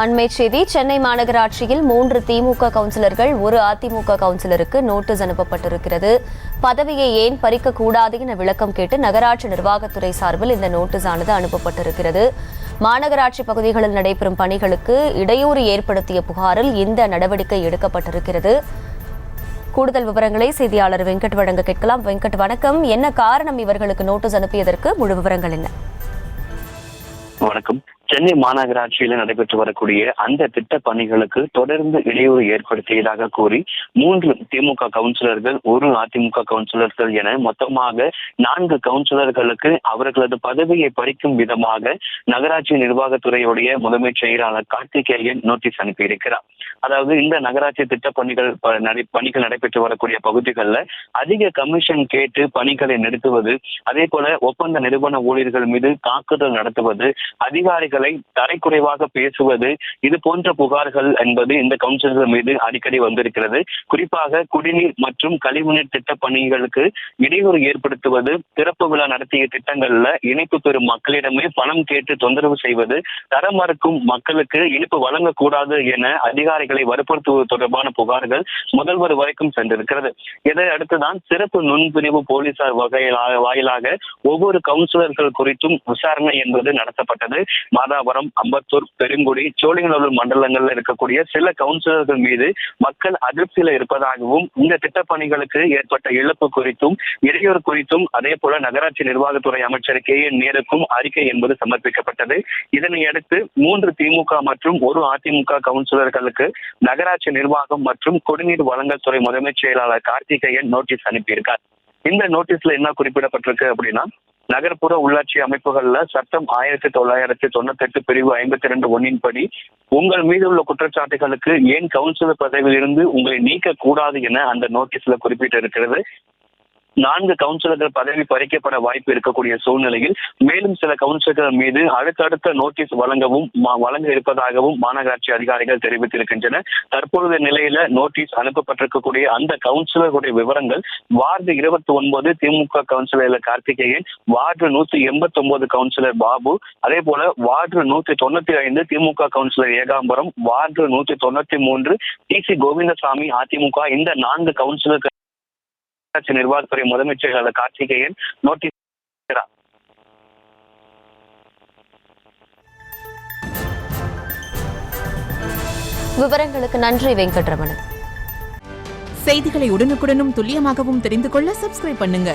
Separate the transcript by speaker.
Speaker 1: அண்மை செய்தி. சென்னை மாநகராட்சியில் 3 திமுக கவுன்சிலர்கள், 1 அதிமுக கவுன்சிலருக்கு நோட்டீஸ் அனுப்பப்பட்டிருக்கிறது. பதவியை ஏன் பறிக்கக்கூடாது என விளக்கம் கேட்டு நகராட்சி நிர்வாகத்துறை சார்பில் இந்த நோட்டீஸ் ஆனது அனுப்பப்பட்டிருக்கிறது. மாநகராட்சி பகுதிகளில் நடைபெறும் பணிகளுக்கு இடையூறு ஏற்படுத்திய புகாரில் இந்த நடவடிக்கை எடுக்கப்பட்டிருக்கிறது. கூடுதல் விவரங்களை செய்தியாளர் வெங்கட் வழங்க கேட்கலாம். வெங்கட், வணக்கம். என்ன காரணம் இவர்களுக்கு நோட்டீஸ் அனுப்பியதற்கு? முழு விவரங்கள் என்ன?
Speaker 2: வணக்கம். சென்னை மாநகராட்சியில நடைபெற்று வரக்கூடிய அந்த திட்ட பணிகளுக்கு தொடர்ந்து இடையூறு ஏற்படுத்தியதாக கூறி 3 திமுக கவுன்சிலர்கள், 1 அதிமுக கவுன்சிலர்கள் என மொத்தமாக 4 கவுன்சிலர்களுக்கு அவர்களது பதவியை பறிக்கும் விதமாக நகராட்சி நிர்வாகத்துறையுடைய முதன்மை செயலாளர் கார்த்திகேயன் நோட்டீஸ் அனுப்பியிருக்கிறார். அதாவது இந்த நகராட்சி திட்ட பணிகள் நடைபெற்று வரக்கூடிய பகுதிகளில் அதிக கமிஷன் கேட்டு பணிகளை நிறுத்துவது, அதே போல ஒப்பந்த நிறுவன ஊழியர்கள் மீது தாக்குதல் நடத்துவது, அதிகாரிகளை தரைக்குறைவாக பேசுவது, இது போன்ற புகார்கள் என்பது இந்த கவுன்சிலர்கள் மீது அடிக்கடி வந்திருக்கிறது. குறிப்பாக குடிநீர் மற்றும் கழிவுநீர் திட்ட பணிகளுக்கு இடையூறு ஏற்படுத்துவது, திறப்பு விழா நடத்திய திட்டங்கள்ல இணைப்பு பெறும் மக்களிடமே பணம் கேட்டு தொந்தரவு செய்வது, தரம் மறுக்கும் மக்களுக்கு இனிப்பு வழங்கக்கூடாது என அதிகாரிகளை வற்புறுத்துவது தொடர்பான புகார்கள் முதல்வர் வரைக்கும் சென்றிருக்கிறது. இதை அடுத்துதான் சிறப்பு நுண்பிரிவு போலீசார் வாயிலாக ஒவ்வொரு கவுன்சிலர்கள் குறித்தும் விசாரணை என்பது நடத்தப்பட்டது. மாதாவரம், அம்பத்தூர், பெருங்குடி, சோழிங்கநல்லூர் மண்டலங்கள்ல இருக்கக்கூடிய சில கவுன்சிலர்கள் மீது மக்கள் அதிருப்தியில இருப்பதாகவும், இந்த திட்டப்பணிகளுக்கு ஏற்பட்ட இழப்பு குறித்தும் இடையூறு குறித்தும் அதே போல நகராட்சி நிர்வாகத்துறை அமைச்சர் KN நேருக்கும் அறிக்கை என்பது சமர்ப்பிக்கப்பட்டது. இதனை அடுத்து 3 திமுக மற்றும் 1 அதிமுக கவுன்சிலர்களுக்கு நகராட்சி நிர்வாகம் மற்றும் குடிநீர் வழங்கல் துறை முதன்மை செயலாளர் கார்த்திகேயன் நோட்டீஸ் அனுப்பியிருக்கார். இந்த நோட்டீஸ்ல என்ன குறிப்பிடப்பட்டிருக்கு அப்படின்னா, நகர்ப்புற உள்ளாட்சி அமைப்புகள்ல சட்டம் 1998 பிரிவு 52(1) படி உங்கள் மீது உள்ள குற்றச்சாட்டுகளுக்கு ஏன் கவுன்சிலர் பதவியிலிருந்து உங்களை நீக்க கூடாது என அந்த நோட்டீஸ்ல குறிப்பிட்டு இருக்கிறது. 4 கவுன்சிலர்கள் பதவி பறிக்கப்பட வாய்ப்பு இருக்கக்கூடிய சூழ்நிலையில் மேலும் சில கவுன்சிலர்கள் மீது அடுத்தடுத்த நோட்டீஸ் வழங்க இருப்பதாகவும் மாநகராட்சி அதிகாரிகள் தெரிவித்திருக்கின்றனர். தற்பொழுது நிலையில நோட்டீஸ் அனுப்பப்பட்டிருக்கக்கூடிய அந்த கவுன்சிலர்களுடைய விவரங்கள்: ward 29 DMK councillor Karthikeyan, ward 189 councillor Babu, அதே போல ward 195 DMK councillor Ekambaram, ward 193 TC Govindasamy AIADMK. இந்த 4 கவுன்சிலர்கள் நிர்வாகத்துறை முதன்மை செயலாளர் கார்த்திகேயன் நோட்டீஸ்.
Speaker 1: விவரங்களுக்கு நன்றி வெங்கட்ரமணன்.
Speaker 3: செய்திகளை உடனுக்குடனும் துல்லியமாகவும் தெரிந்து கொள்ள சப்ஸ்கிரைப் பண்ணுங்க.